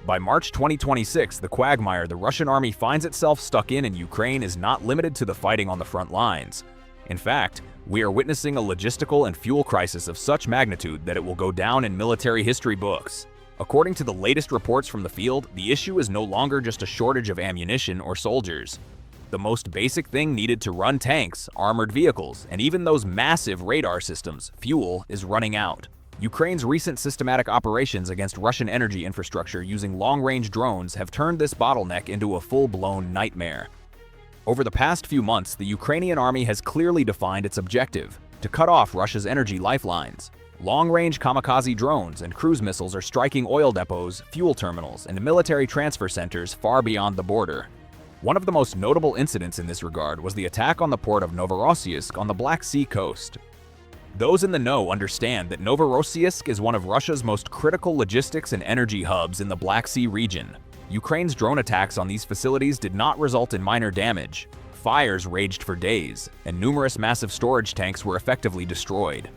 By March 2026, the quagmire the Russian army finds itself stuck in Ukraine is not limited to the fighting on the front lines. In fact, we are witnessing a logistical and fuel crisis of such magnitude that it will go down in military history books. According to the latest reports from the field, the issue is no longer just a shortage of ammunition or soldiers. The most basic thing needed to run tanks, armored vehicles, and even those massive radar systems, fuel, is running out. Ukraine's recent systematic operations against Russian energy infrastructure using long-range drones have turned this bottleneck into a full-blown nightmare. Over the past few months, the Ukrainian army has clearly defined its objective: to cut off Russia's energy lifelines. Long-range kamikaze drones and cruise missiles are striking oil depots, fuel terminals, and military transfer centers far beyond the border. One of the most notable incidents in this regard was the attack on the port of Novorossiysk on the Black Sea coast. Those in the know understand that Novorossiysk is one of Russia's most critical logistics and energy hubs in the Black Sea region. Ukraine's drone attacks on these facilities did not result in minor damage. Fires raged for days, and numerous massive storage tanks were effectively destroyed.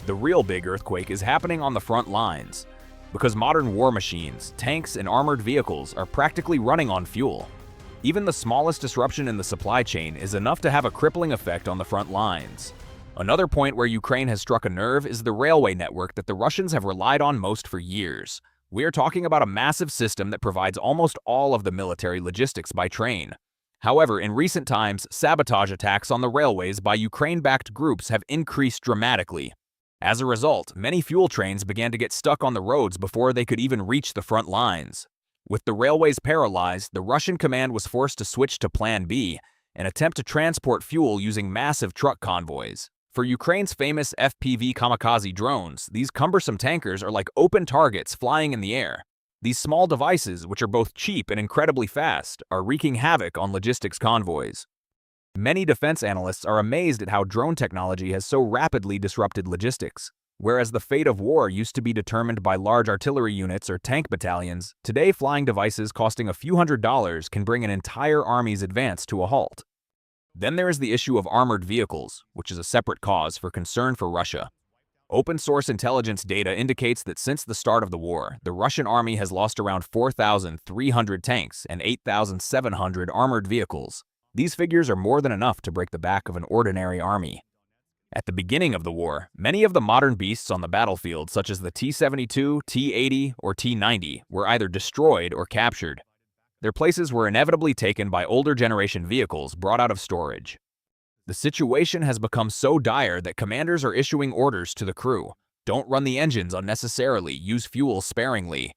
The real big earthquake is happening on the front lines, because modern war machines, tanks, and armored vehicles are practically running on fuel. Even the smallest disruption in the supply chain is enough to have a crippling effect on the front lines. Another point where Ukraine has struck a nerve is the railway network that the Russians have relied on most for years. We are talking about a massive system that provides almost all of the military logistics by train. However, in recent times, sabotage attacks on the railways by Ukraine-backed groups have increased dramatically. As a result, many fuel trains began to get stuck on the roads before they could even reach the front lines. With the railways paralyzed, the Russian command was forced to switch to Plan B, an attempt to transport fuel using massive truck convoys. For Ukraine's famous FPV kamikaze drones, these cumbersome tankers are like open targets flying in the air. These small devices, which are both cheap and incredibly fast, are wreaking havoc on logistics convoys. Many defense analysts are amazed at how drone technology has so rapidly disrupted logistics. Whereas the fate of war used to be determined by large artillery units or tank battalions, today flying devices costing a few $100s can bring an entire army's advance to a halt. Then there is the issue of armored vehicles, which is a separate cause for concern for Russia. Open-source intelligence data indicates that since the start of the war, the Russian army has lost around 4,300 tanks and 8,700 armored vehicles. These figures are more than enough to break the back of an ordinary army. At the beginning of the war, many of the modern beasts on the battlefield, such as the T-72, T-80, or T-90, were either destroyed or captured. Their places were inevitably taken by older generation vehicles brought out of storage. The situation has become so dire that commanders are issuing orders to the crew: don't run the engines unnecessarily, use fuel sparingly.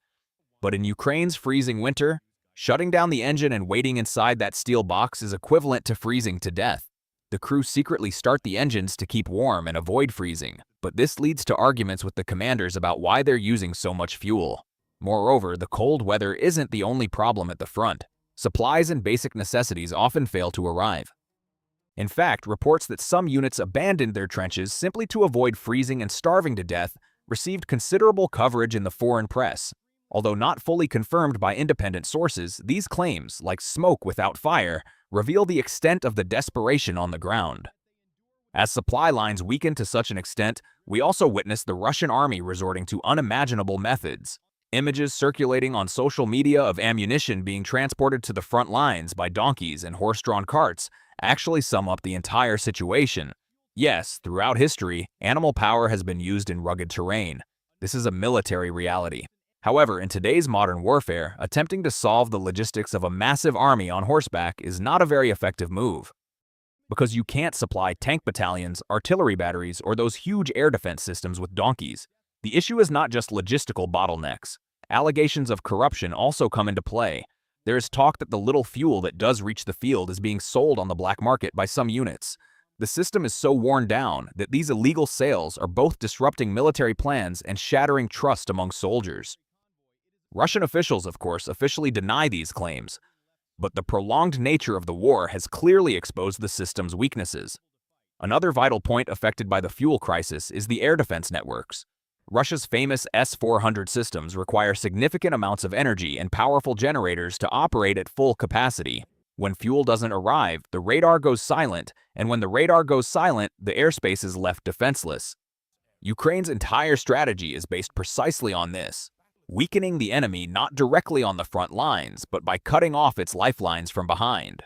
But in Ukraine's freezing winter, shutting down the engine and waiting inside that steel box is equivalent to freezing to death. The crew secretly start the engines to keep warm and avoid freezing, but this leads to arguments with the commanders about why they're using so much fuel. Moreover, the cold weather isn't the only problem at the front. Supplies and basic necessities often fail to arrive. In fact, reports that some units abandoned their trenches simply to avoid freezing and starving to death received considerable coverage in the foreign press. Although not fully confirmed by independent sources, these claims, like smoke without fire, reveal the extent of the desperation on the ground. As supply lines weaken to such an extent, we also witness the Russian army resorting to unimaginable methods. Images circulating on social media of ammunition being transported to the front lines by donkeys and horse-drawn carts actually sum up the entire situation. Yes, throughout history, animal power has been used in rugged terrain. This is a military reality. However, in today's modern warfare, attempting to solve the logistics of a massive army on horseback is not a very effective move. Because you can't supply tank battalions, artillery batteries, or those huge air defense systems with donkeys. The issue is not just logistical bottlenecks. Allegations of corruption also come into play. There is talk that the little fuel that does reach the field is being sold on the black market by some units. The system is so worn down that these illegal sales are both disrupting military plans and shattering trust among soldiers. Russian officials, of course, officially deny these claims, but the prolonged nature of the war has clearly exposed the system's weaknesses. Another vital point affected by the fuel crisis is the air defense networks. Russia's famous S-400 systems require significant amounts of energy and powerful generators to operate at full capacity. When fuel doesn't arrive, the radar goes silent, and when the radar goes silent, the airspace is left defenseless. Ukraine's entire strategy is based precisely on this. weakening the enemy not directly on the front lines, but by cutting off its lifelines from behind.